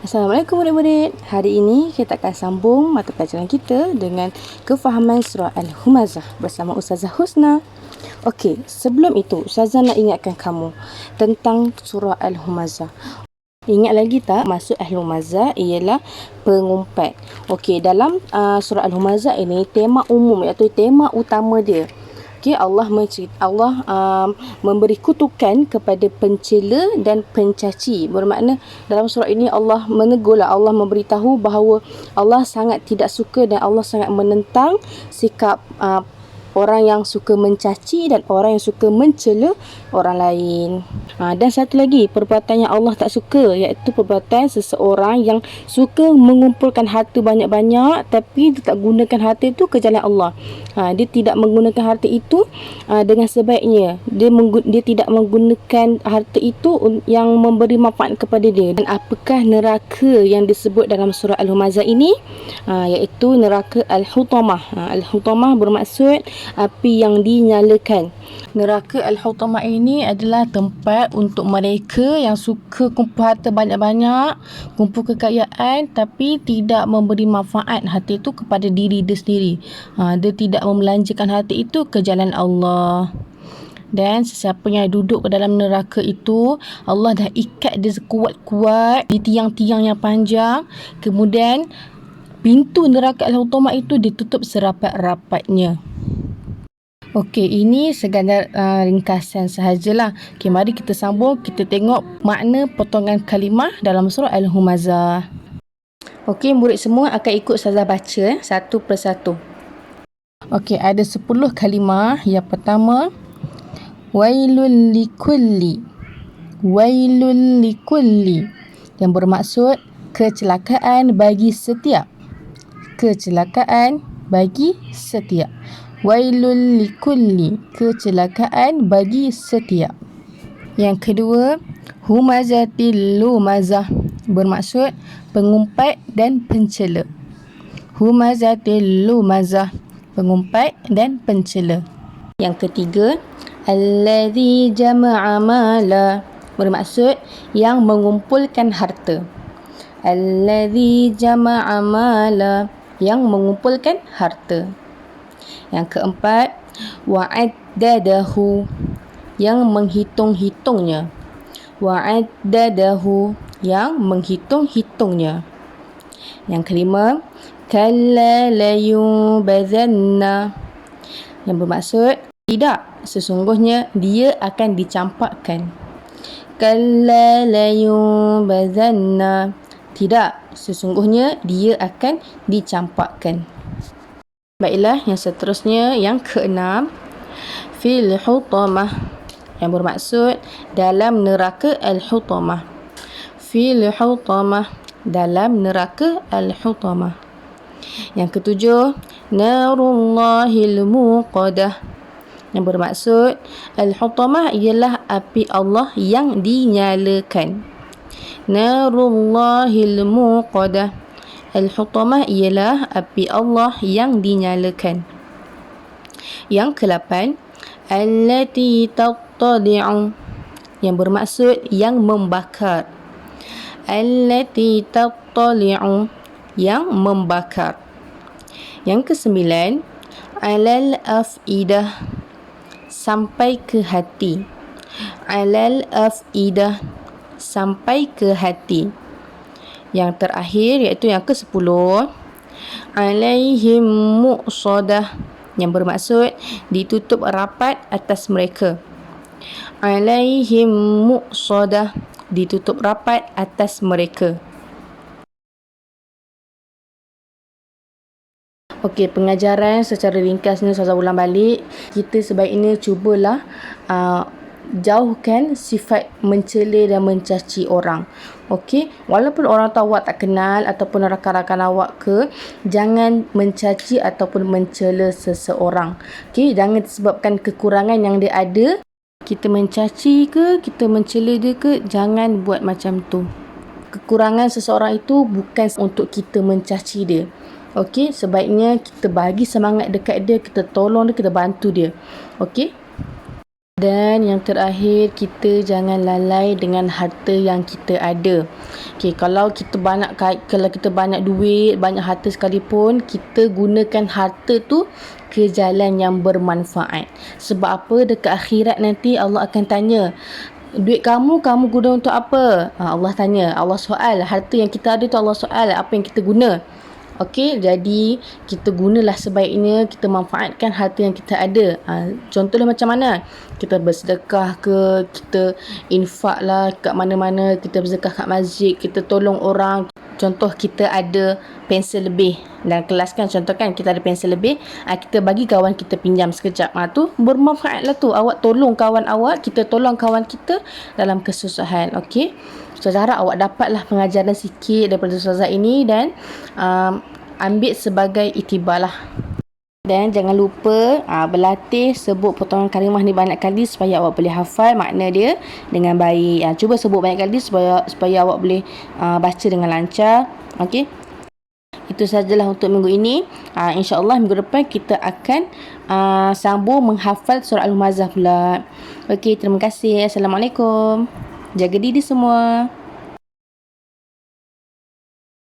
Assalamualaikum murid-murid. Hari ini kita akan sambung mata pelajaran kita dengan kefahaman surah Al-Humazah bersama Ustazah Husna. Okey, sebelum itu Ustazah nak ingatkan kamu tentang surah Al-Humazah. Ingat lagi tak, maksud Al-Humazah ialah pengumpat. Okey, dalam surah Al-Humazah ini tema umum iaitu tema utama dia. Okay, Allah memberi kutukan kepada pencela dan pencaci. Bermakna dalam surah ini Allah menegurlah, Allah memberitahu bahawa Allah sangat tidak suka dan Allah sangat menentang sikap orang yang suka mencaci dan orang yang suka mencela orang lain. Dan satu lagi perbuatan yang Allah tak suka, iaitu perbuatan seseorang yang suka mengumpulkan harta banyak-banyak tapi dia tak gunakan harta itu ke jalan Allah. Dia tidak menggunakan harta itu dengan sebaiknya. Dia tidak menggunakan harta itu yang memberi manfaat kepada dia. Dan apakah neraka yang disebut dalam surah Al-Humazah ini? Iaitu neraka Al-Hutamah. Al-Hutamah bermaksud api yang dinyalakan. Neraka Al-Hutamah ini adalah tempat untuk mereka yang suka kumpul harta banyak-banyak, kumpul kekayaan tapi tidak memberi manfaat harta itu kepada diri dia sendiri. Dia tidak membelanjakan harta itu ke jalan Allah. Dan sesiapa yang duduk ke dalam neraka itu, Allah dah ikat dia sekuat-kuat di tiang-tiang yang panjang. Kemudian pintu neraka Al-Hutamah itu ditutup serapat-rapatnya. Okey, ini sekadar ringkasan sahajalah. Okey, mari kita sambung, kita tengok makna potongan kalimah dalam surah Al-Humazah. Okey, murid semua akan ikut Ustazah baca satu persatu. Okey, ada 10 kalimah. Yang pertama, wailul likulli. Wailul likulli, yang bermaksud kecelakaan bagi setiap. Kecelakaan bagi setiap. Wailul likulli, kecelakaan bagi setiap. Yang kedua, humazatil lumazah, bermaksud pengumpat dan pencela. Humazatil lumazah, pengumpat dan pencela. Yang ketiga, alladzi jama'a mala, bermaksud yang mengumpulkan harta. Alladzi jama'a mala, yang mengumpulkan harta. Yang keempat, wa'addadahu, yang menghitung-hitungnya. Wa'addadahu, yang menghitung-hitungnya. Yang kelima, kalla layubazanna, yang bermaksud tidak, sesungguhnya dia akan dicampakkan. Kalla layubazanna, tidak, sesungguhnya dia akan dicampakkan. Baiklah, yang seterusnya, yang keenam, fil hutamah, yang bermaksud dalam neraka Al-Hutamah. Fil hutamah, dalam neraka Al-Hutamah. Yang ketujuh, narullahil muqadah, yang bermaksud Al-Hutamah ialah api Allah yang dinyalakan. Narullahil muqadah, Al-Hutamah ialah api Allah yang dinyalakan. Yang ke-8, allati tattali'u, yang bermaksud yang membakar. Allati tattali'u, yang membakar. Yang ke-9, alal afidah, sampai ke hati. Alal afidah, sampai ke hati. Yang terakhir iaitu yang ke-10, alaihim muqsadah, yang bermaksud ditutup rapat atas mereka. Alaihim muqsadah, ditutup rapat atas mereka. Okey, pengajaran secara ringkas ni saya ulang balik. Kita sebaiknya cubalah jauhkan sifat mencela dan mencaci orang. Okey, walaupun orang tu awak tak kenal ataupun rakan-rakan awak ke, jangan mencaci ataupun mencela seseorang. Okey, jangan disebabkan kekurangan yang dia ada, kita mencaci ke, kita mencela dia ke, jangan buat macam tu. Kekurangan seseorang itu bukan untuk kita mencaci dia. Okey, sebaiknya kita bagi semangat dekat dia, kita tolong dia, kita bantu dia. Okey? Dan yang terakhir, kita jangan lalai dengan harta yang kita ada. Okey, kalau kita banyak duit, banyak harta sekalipun, kita gunakan harta tu ke jalan yang bermanfaat. Sebab apa? Dekat akhirat nanti Allah akan tanya, duit kamu guna untuk apa? Allah tanya, Allah soal. Harta yang kita ada tu Allah soal, apa yang kita guna? Okey, jadi kita gunalah sebaiknya, kita manfaatkan harta yang kita ada. Contohnya macam mana? Kita bersedekah ke, kita infak lah kat mana-mana, kita bersedekah kat masjid, kita tolong orang. Contoh kita ada pensel lebih dalam kelas kan, contoh kan kita ada pensel lebih, kita bagi kawan kita pinjam sekejap. Tu bermanfaat lah tu. Awak tolong kawan awak, kita tolong kawan kita dalam kesusahan. Okey, Ustazah harap awak dapatlah pengajaran sikit daripada Ustazah ini dan ambil sebagai iktibar lah. Dan jangan lupa berlatih sebut potongan kalimah ni banyak kali supaya awak boleh hafal makna dia dengan baik. Cuba sebut banyak kali supaya awak boleh baca dengan lancar. Okey, itu sajalah untuk minggu ini. InsyaAllah minggu depan kita akan sambung menghafal surah Al-Humazah pula. Okey, terima kasih. Assalamualaikum. Jaga diri semua.